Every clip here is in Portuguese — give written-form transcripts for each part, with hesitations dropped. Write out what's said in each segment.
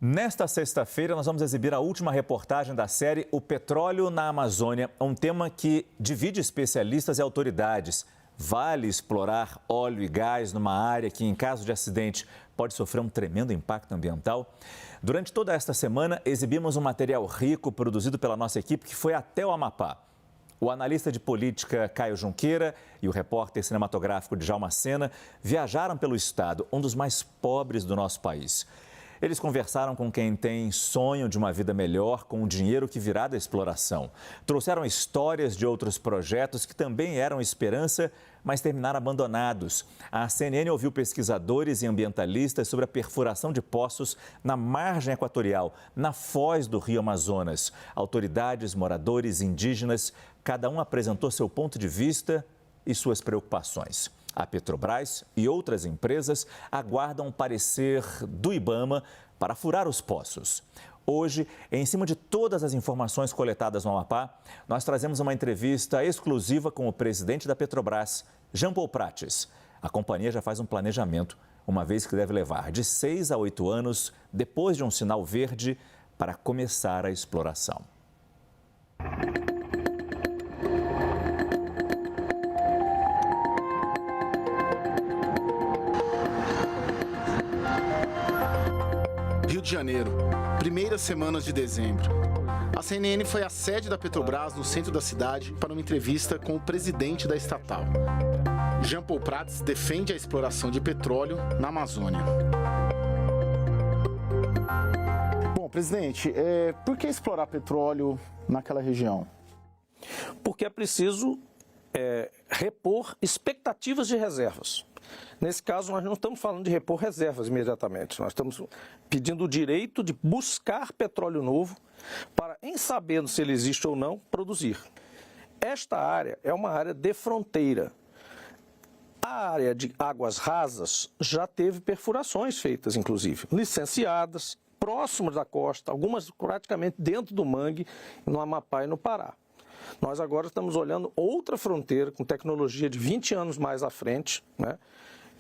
Nesta sexta-feira, nós vamos exibir a última reportagem da série O Petróleo na Amazônia, um tema que divide especialistas e autoridades. Vale explorar óleo e gás numa área que, em caso de acidente, pode sofrer um tremendo impacto ambiental? Durante toda esta semana, exibimos um material rico produzido pela nossa equipe que foi até o Amapá. O analista de política Caio Junqueira e o repórter cinematográfico Djalma Sena viajaram pelo estado, um dos mais pobres do nosso país. Eles conversaram com quem tem sonho de uma vida melhor com o dinheiro que virá da exploração. Trouxeram histórias de outros projetos que também eram esperança, mas terminaram abandonados. A CNN ouviu pesquisadores e ambientalistas sobre a perfuração de poços na margem equatorial, na foz do Rio Amazonas. Autoridades, moradores, indígenas, cada um apresentou seu ponto de vista e suas preocupações. A Petrobras e outras empresas aguardam o parecer do IBAMA para furar os poços. Hoje, em cima de todas as informações coletadas no Amapá, nós trazemos uma entrevista exclusiva com o presidente da Petrobras, Jean Paul Prates. A companhia já faz um planejamento, uma vez que deve levar de 6 a 8 anos depois de um sinal verde para começar a exploração. Rio de Janeiro, primeiras semanas de dezembro. A CNN foi à sede da Petrobras no centro da cidade para uma entrevista com o presidente da estatal. Jean Paul Prates defende a exploração de petróleo na Amazônia. Bom, presidente, por que explorar petróleo naquela região? Porque é preciso repor expectativas de reservas. Nesse caso, nós não estamos falando de repor reservas imediatamente. Nós estamos pedindo o direito de buscar petróleo novo para, em sabendo se ele existe ou não, produzir. Esta área é uma área de fronteira. A área de águas rasas já teve perfurações feitas, inclusive, licenciadas, próximas da costa, algumas praticamente dentro do mangue, no Amapá e no Pará. Nós agora estamos olhando outra fronteira com tecnologia de 20 anos mais à frente, né,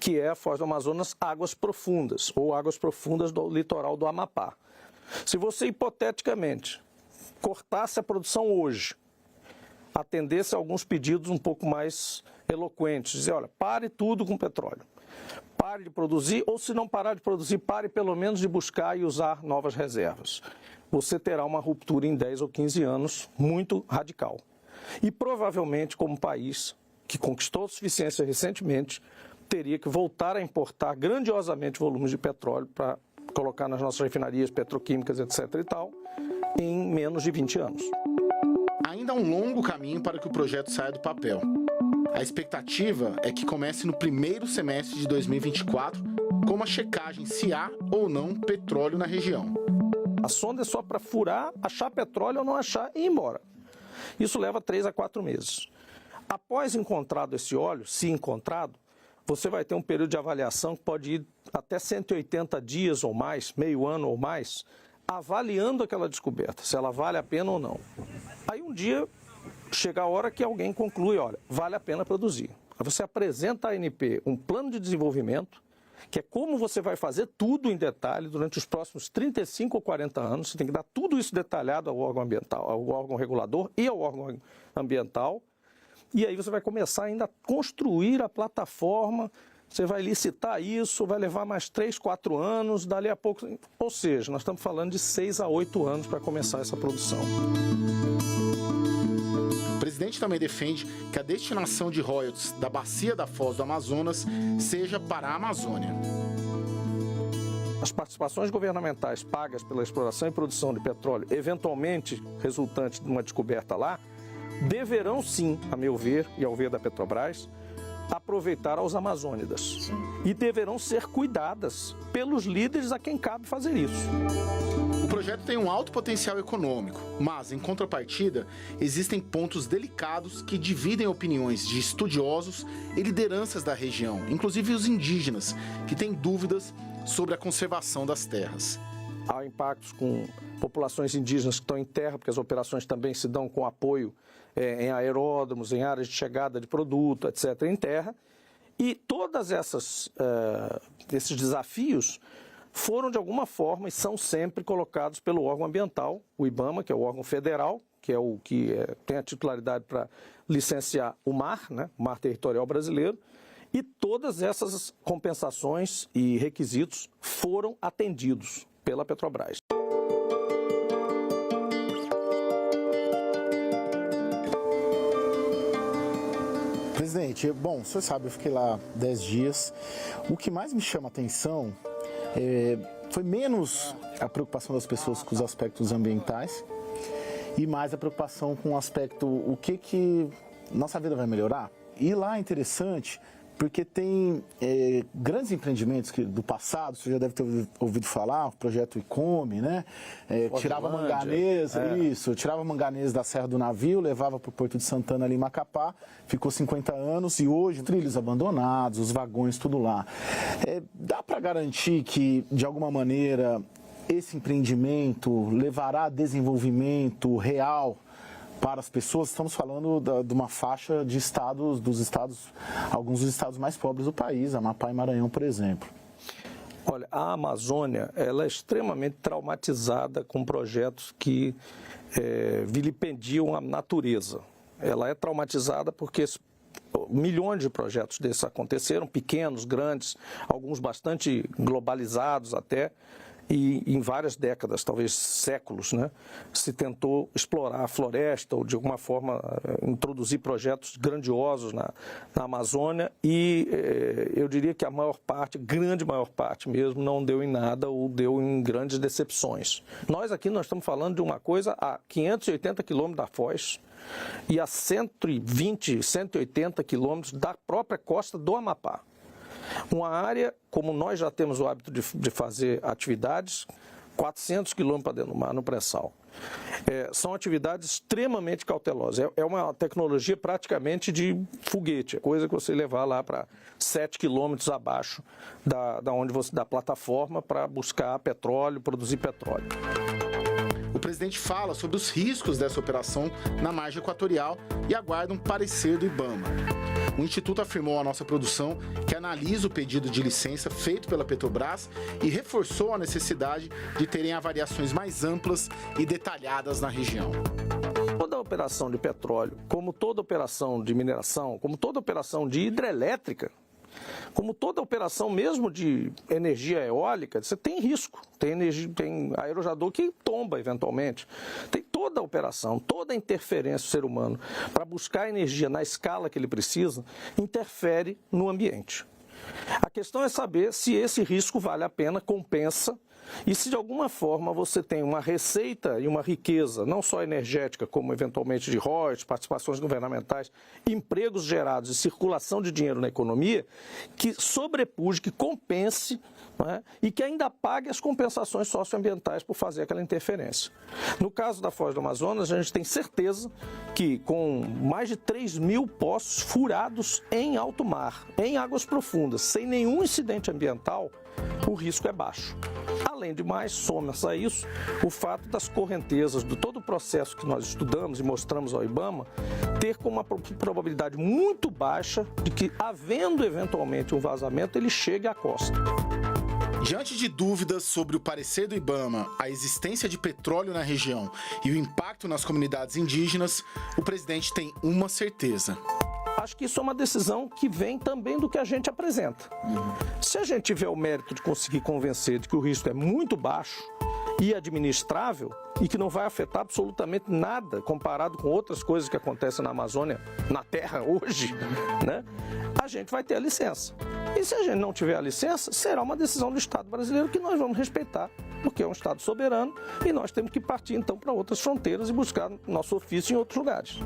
que é a Foz do Amazonas Águas Profundas, ou águas profundas do litoral do Amapá. Se você, hipoteticamente, cortasse a produção hoje, atendesse a alguns pedidos um pouco mais eloquentes, dizer, olha, pare tudo com petróleo, pare de produzir, ou se não parar de produzir, pare pelo menos de buscar e usar novas reservas. Você terá uma ruptura em 10 ou 15 anos muito radical. E provavelmente, como país que conquistou a suficiência recentemente, teria que voltar a importar grandiosamente volumes de petróleo para colocar nas nossas refinarias petroquímicas, etc. e tal, em menos de 20 anos. Ainda há um longo caminho para que o projeto saia do papel. A expectativa é que comece no primeiro semestre de 2024, com uma checagem se há ou não petróleo na região. A sonda é só para furar, achar petróleo ou não achar e ir embora. Isso leva 3 a 4 meses. Após encontrado esse óleo, se encontrado, você vai ter um período de avaliação que pode ir até 180 dias ou mais, meio ano ou mais, avaliando aquela descoberta, se ela vale a pena ou não. Aí um dia chega a hora que alguém conclui, olha, vale a pena produzir. Aí você apresenta à ANP um plano de desenvolvimento, que é como você vai fazer tudo em detalhe durante os próximos 35 ou 40 anos. Você tem que dar tudo isso detalhado ao órgão ambiental, ao órgão regulador e ao órgão ambiental. E aí você vai começar ainda a construir a plataforma, você vai licitar isso, vai levar mais 3, 4 anos, dali a pouco... Ou seja, nós estamos falando de 6 a 8 anos para começar essa produção. O presidente também defende que a destinação de royalties da bacia da Foz do Amazonas seja para a Amazônia. As participações governamentais pagas pela exploração e produção de petróleo, eventualmente resultantes de uma descoberta lá, deverão sim, a meu ver e ao ver da Petrobras, aproveitar aos amazônidas. E deverão ser cuidadas pelos líderes a quem cabe fazer isso. O projeto tem um alto potencial econômico, mas, em contrapartida, existem pontos delicados que dividem opiniões de estudiosos e lideranças da região, inclusive os indígenas, que têm dúvidas sobre a conservação das terras. Há impactos com populações indígenas que estão em terra, porque as operações também se dão com apoio em aeródromos, em áreas de chegada de produto, etc., em terra. E todas esses desafios foram de alguma forma e são sempre colocados pelo órgão ambiental, o IBAMA, que é o órgão federal, que é o que tem a titularidade para licenciar o mar, né, o mar territorial brasileiro, e todas essas compensações e requisitos foram atendidos pela Petrobras. Presidente, bom, você sabe, eu fiquei lá 10 dias. O que mais me chama a atenção foi menos a preocupação das pessoas com os aspectos ambientais e mais a preocupação com o aspecto, o que nossa vida vai melhorar. E lá é interessante porque tem grandes empreendimentos do passado, você já deve ter ouvido falar, o projeto Icome, né? Tirava manganês, tirava manganês da Serra do Navio, levava para o Porto de Santana ali em Macapá, ficou 50 anos e hoje trilhos abandonados, os vagões, tudo lá. Dá para garantir que, de alguma maneira, esse empreendimento levará a desenvolvimento real para as pessoas? Estamos falando de uma faixa de estados, alguns dos estados mais pobres do país, Amapá e Maranhão, por exemplo. Olha, a Amazônia, ela é extremamente traumatizada com projetos que vilipendiam a natureza. Ela é traumatizada porque milhões de projetos desses aconteceram, pequenos, grandes, alguns bastante globalizados até, e em várias décadas, talvez séculos, né, se tentou explorar a floresta ou de alguma forma introduzir projetos grandiosos na Amazônia e eu diria que a maior parte, grande maior parte mesmo, não deu em nada ou deu em grandes decepções. Nós estamos falando de uma coisa a 580 quilômetros da Foz e a 120, 180 quilômetros da própria costa do Amapá. Uma área, como nós já temos o hábito de fazer atividades, 400 quilômetros para dentro do mar, no pré-sal. São atividades extremamente cautelosas. É uma tecnologia praticamente de foguete, é coisa que você levar lá para 7 quilômetros abaixo da plataforma para buscar petróleo, produzir petróleo. O presidente fala sobre os riscos dessa operação na margem equatorial e aguarda um parecer do IBAMA. O Instituto afirmou à nossa produção que analisa o pedido de licença feito pela Petrobras e reforçou a necessidade de terem avaliações mais amplas e detalhadas na região. Toda operação de petróleo, como toda operação de mineração, como toda operação de hidrelétrica, como toda operação mesmo de energia eólica, você tem risco, tem aerojador que tomba eventualmente, tem toda a operação, toda a interferência do ser humano para buscar energia na escala que ele precisa, interfere no ambiente. A questão é saber se esse risco vale a pena, compensa, e se de alguma forma você tem uma receita e uma riqueza, não só energética, como eventualmente de royalties, participações governamentais, empregos gerados e circulação de dinheiro na economia, que sobrepude, que compense, né, e que ainda pague as compensações socioambientais por fazer aquela interferência. No caso da Foz do Amazonas, a gente tem certeza que com mais de 3.000 poços furados em alto mar, em águas profundas, sem nenhum incidente ambiental, o risco é baixo. Além de mais, soma-se a isso o fato das correntezas, de todo o processo que nós estudamos e mostramos ao IBAMA, ter com uma probabilidade muito baixa de que, havendo eventualmente um vazamento, ele chegue à costa. Diante de dúvidas sobre o parecer do IBAMA, a existência de petróleo na região e o impacto nas comunidades indígenas, o presidente tem uma certeza. Acho que isso é uma decisão que vem também do que a gente apresenta. Se a gente tiver o mérito de conseguir convencer de que o risco é muito baixo e administrável e que não vai afetar absolutamente nada comparado com outras coisas que acontecem na Amazônia, na Terra hoje, né, a gente vai ter a licença. E se a gente não tiver a licença, será uma decisão do Estado brasileiro que nós vamos respeitar, porque é um Estado soberano e nós temos que partir então para outras fronteiras e buscar nosso ofício em outros lugares.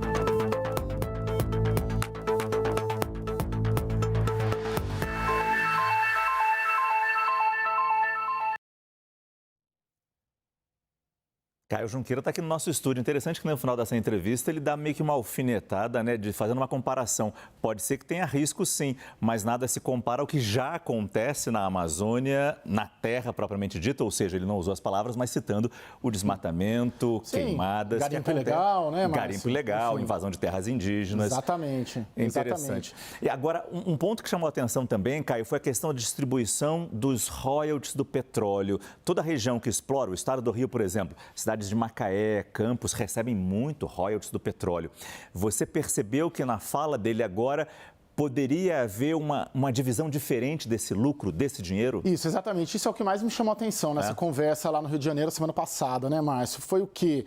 Caio Junqueira está aqui no nosso estúdio. Interessante que no final dessa entrevista ele dá meio que uma alfinetada, né, fazendo uma comparação. Pode ser que tenha risco sim, mas nada se compara ao que já acontece na Amazônia, na terra propriamente dita, ou seja, ele não usou as palavras, mas citando o desmatamento, queimadas. Garimpo ilegal, né, Márcio? Garimpo ilegal, enfim, invasão de terras indígenas. Exatamente. Interessante. E agora, um ponto que chamou a atenção também, Caio, foi a questão da distribuição dos royalties do petróleo. Toda a região que explora, o estado do Rio, por exemplo, cidades de Macaé, Campos, recebem muito royalties do petróleo. Você percebeu que na fala dele agora poderia haver uma divisão diferente desse lucro, desse dinheiro? Isso, exatamente. Isso é o que mais me chamou a atenção nessa conversa lá no Rio de Janeiro, semana passada, né, Márcio? Foi o que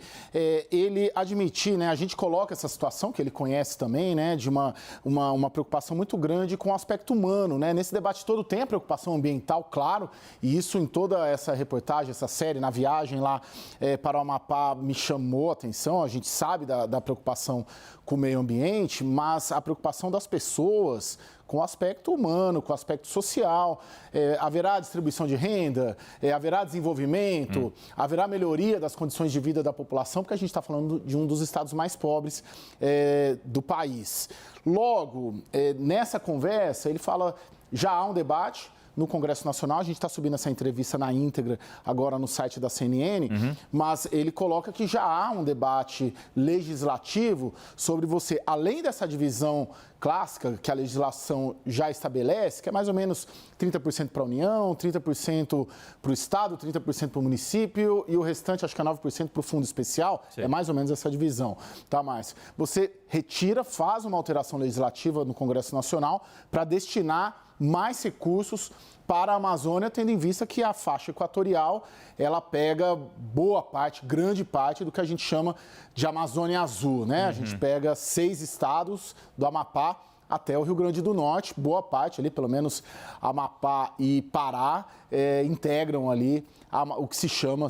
ele admitir, né, a gente coloca essa situação, que ele conhece também, né, de uma preocupação muito grande com o aspecto humano, né? Nesse debate todo tem a preocupação ambiental, claro, e isso em toda essa reportagem, essa série, na viagem lá para o Amapá, me chamou a atenção. A gente sabe da preocupação com o meio ambiente, mas a preocupação das pessoas com o aspecto humano, com o aspecto social. Haverá distribuição de renda, haverá desenvolvimento, haverá melhoria das condições de vida da população, porque a gente está falando de um dos estados mais pobres do país. Logo, nessa conversa, ele fala, já há um debate no Congresso Nacional, a gente está subindo essa entrevista na íntegra agora no site da CNN, mas ele coloca que já há um debate legislativo sobre você, além dessa divisão clássica que a legislação já estabelece, que é mais ou menos 30% para a União, 30% para o Estado, 30% para o município e o restante, acho que é 9% para o Fundo Especial. Sim. É mais ou menos essa divisão, tá, Márcio? Você retira, faz uma alteração legislativa no Congresso Nacional para destinar mais recursos para a Amazônia, tendo em vista que a faixa equatorial, ela pega boa parte, grande parte do que a gente chama de Amazônia Azul, né? A gente pega 6 estados do Amapá até o Rio Grande do Norte, boa parte ali, pelo menos Amapá e Pará, integram ali o que se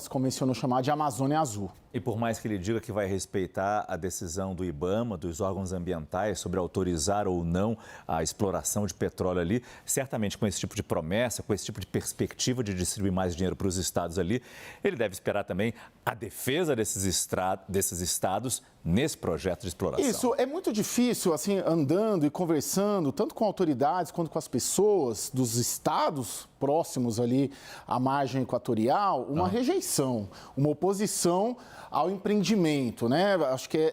convencionou chamar de Amazônia Azul. E por mais que ele diga que vai respeitar a decisão do IBAMA, dos órgãos ambientais, sobre autorizar ou não a exploração de petróleo ali, certamente com esse tipo de promessa, com esse tipo de perspectiva de distribuir mais dinheiro para os estados ali, ele deve esperar também a defesa desses estados nesse projeto de exploração. Isso, é muito difícil, assim, andando e conversando, tanto com autoridades quanto com as pessoas dos estados próximos ali à margem equatorial, uma rejeição, uma oposição ao empreendimento, né? Acho que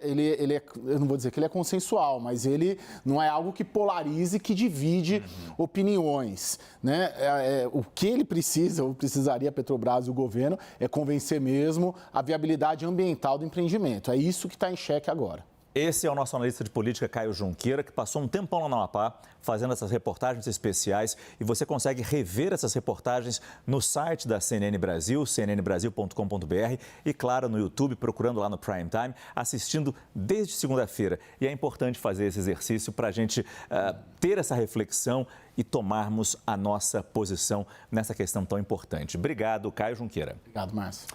eu não vou dizer que ele é consensual, mas ele não é algo que polarize, que divide opiniões, né? O que ele precisa, ou precisaria a Petrobras e o governo, é convencer mesmo a viabilidade ambiental do empreendimento. É isso que está em xeque agora. Esse é o nosso analista de política, Caio Junqueira, que passou um tempão lá no Amapá fazendo essas reportagens especiais, e você consegue rever essas reportagens no site da CNN Brasil, cnnbrasil.com.br, e claro, no YouTube, procurando lá no Prime Time, assistindo desde segunda-feira. E é importante fazer esse exercício para a gente ter essa reflexão e tomarmos a nossa posição nessa questão tão importante. Obrigado, Caio Junqueira. Obrigado, Márcio.